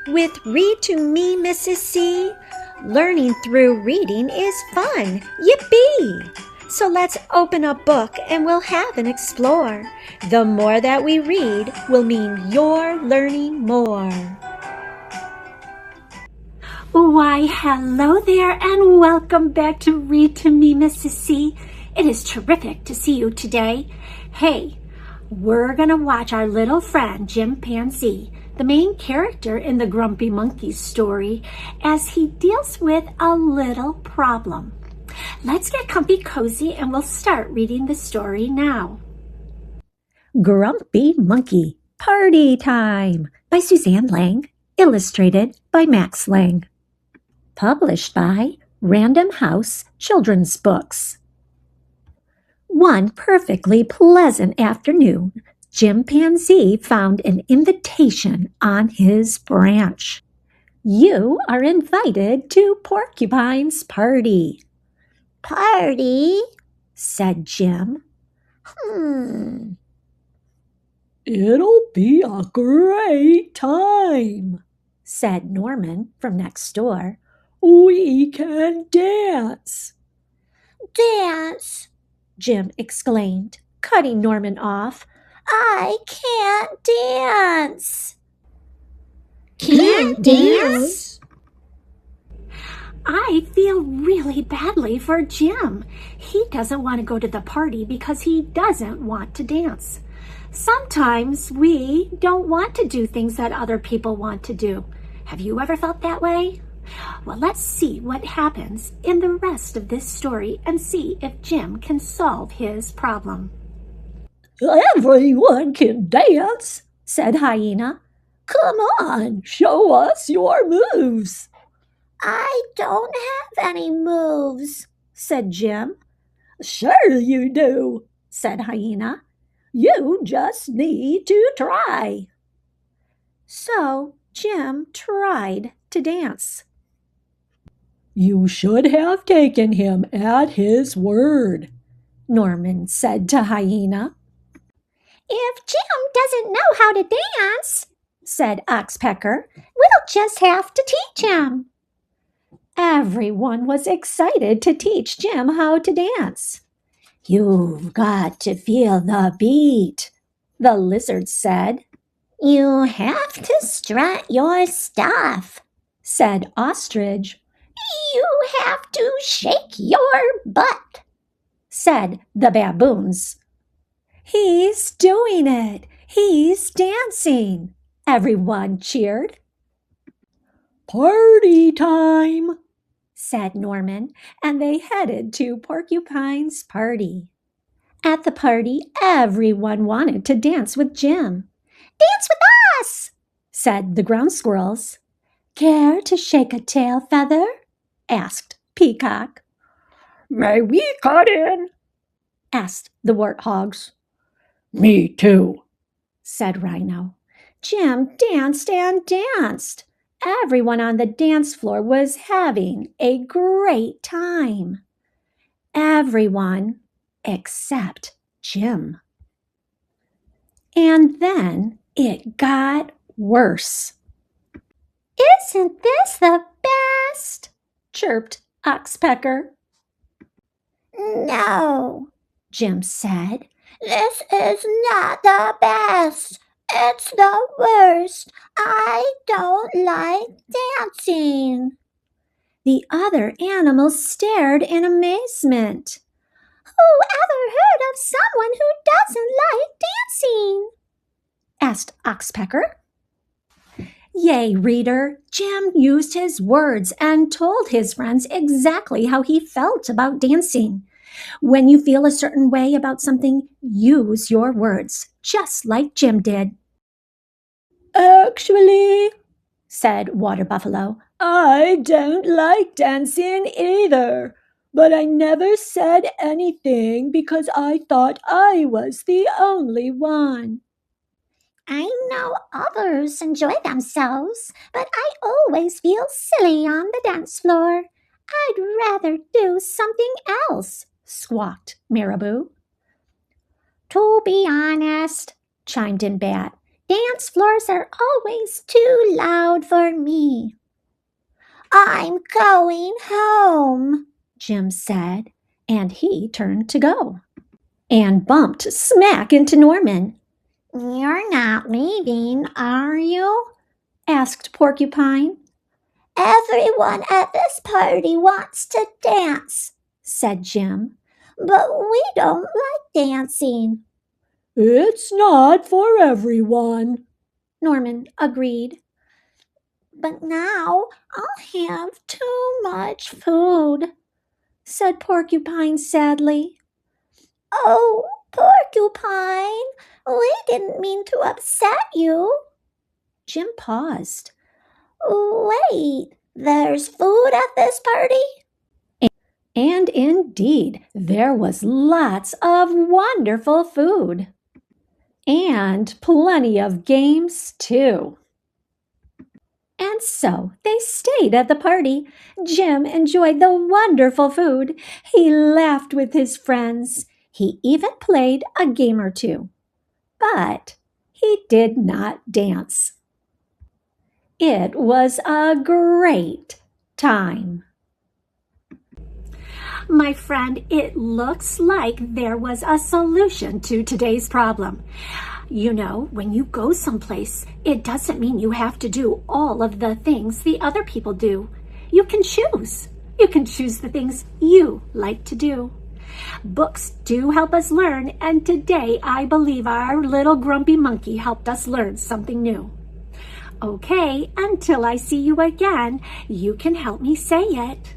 With Read to Me, Mrs. C, learning through reading is fun. Yippee! So let's open a book and we'll have an explore. The more that we read will mean you're learning more. Why, hello there and welcome back to Read to Me, Mrs. C. It is terrific to see you today. Hey, we're going to watch our little friend, Jim Panzee, the main character in the Grumpy Monkey story, as he deals with a little problem. Let's get comfy cozy and we'll start reading the story now. Grumpy Monkey, Party Time by Suzanne Lang, illustrated by Max Lang. Published by Random House Children's Books. One perfectly pleasant afternoon, Jim Panzee found an invitation on his branch. You are invited to Porcupine's party. Party? Said Jim. It'll be a great time, said Norman from next door. We can dance. Dance? Jim exclaimed, cutting Norman off. I can't dance. Can't dance? I feel really badly for Jim. He doesn't want to go to the party because he doesn't want to dance. Sometimes we don't want to do things that other people want to do. Have you ever felt that way? Well, let's see what happens in the rest of this story and see if Jim can solve his problem. Everyone can dance, said Hyena. Come on, show us your moves. I don't have any moves, said Jim. Sure you do, said Hyena. You just need to try. So Jim tried to dance. You should have taken him at his word, Norman said to Hyena. If Jim doesn't know how to dance, said Oxpecker, we'll just have to teach him. Everyone was excited to teach Jim how to dance. You've got to feel the beat, the lizard said. You have to strut your stuff, said Ostrich. You have to shake your butt, said the baboons. He's doing it! He's dancing! Everyone cheered. Party time, said Norman, and they headed to Porcupine's party. At the party, everyone wanted to dance with Jim. Dance with us, said the ground squirrels. Care to shake a tail feather? Asked Peacock. May we cut in? Asked the warthogs. Me too, said Rhino. Jim danced and danced. Everyone on the dance floor was having a great time. Everyone except Jim. And then it got worse. Isn't this the best? Chirped Oxpecker. No, Jim said. This is not the best. It's the worst. I don't like dancing. The other animals stared in amazement. Who ever heard of someone who doesn't like dancing? Asked Oxpecker. Yay, reader! Jim used his words and told his friends exactly how he felt about dancing. When you feel a certain way about something, use your words, just like Jim did. Actually, said Water Buffalo, I don't like dancing either, but I never said anything because I thought I was the only one. I know others enjoy themselves, but I always feel silly on the dance floor. I'd rather do something else, squawked Marabou. To be honest, chimed in Bat, Dance floors are always too loud for me. I'm going home, Jim said, and he turned to go and bumped smack into Norman. You're not leaving, are you? Asked Porcupine. Everyone at this party wants to dance, said Jim, but we don't like dancing. It's not for everyone, Norman agreed. But now I'll have too much food, said Porcupine sadly. Oh, Porcupine, we didn't mean to upset you. Jim paused. Wait, there's food at this party? And indeed, there was lots of wonderful food. And plenty of games, too. And so they stayed at the party. Jim enjoyed the wonderful food. He laughed with his friends. He even played a game or two. But he did not dance. It was a great time. My friend, it looks like there was a solution to today's problem. You know, when you go someplace, it doesn't mean you have to do all of the things the other people do. You can choose. You can choose the things you like to do. Books do help us learn, and today I believe our little grumpy monkey helped us learn something new. Okay, until I see you again, you can help me say it.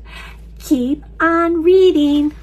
Keep on reading.